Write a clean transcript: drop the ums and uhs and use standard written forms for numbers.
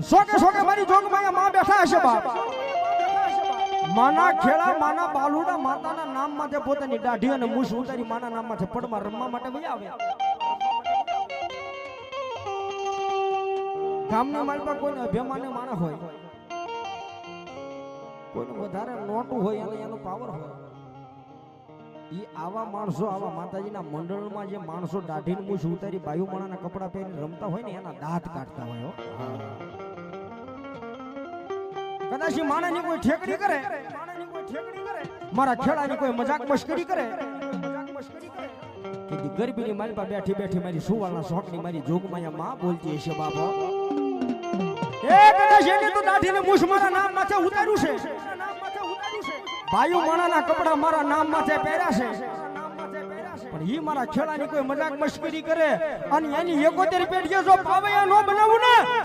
સોકે મારી જોગમાં માં બેઠા હશે બાપ માના ખેડા માના બાલુડા માતાના નામ માંથી પોતાની દાઢી અને મૂછ ઉતારી માના નામ માંથી પડમાં રમવા માટે વહી આવે ગામના માલપા કોઈને અભિમાની માણસ હોય કોઈને વધારે નોટું હોય અને એનો પાવર હોય ઈ આવા માણસો આવા માતાજીના મંડળમાં જે માણસો દાઢીને મૂછ ઉતારી બાયુ માણાના કપડા પહેરીને રમતા હોય ને એના દાંત કાઢતા હોય કદાચ માણાની કોઈ ઠેકડી કરે મારા ખેડાની કોઈ મજાક મસ્કરી કરે કે ગરબીની માલપા બેઠી બેઠી મારી સુવાળના શોખની મારી જોગમાયા માં બોલતી હશે બાપા એ કદાચ એને તો દાઢીને મૂછ મારા નામ માથે ઉતાર્યું છે બાયુ માણાના કપડા મારા નામ માથે પહેર્યા છે પણ ઈ મારા ખેડાની કોઈ મજાક મસ્કરી કરે અને એની 71 પેઢીએ જો પાવૈયા નો બનાવું ને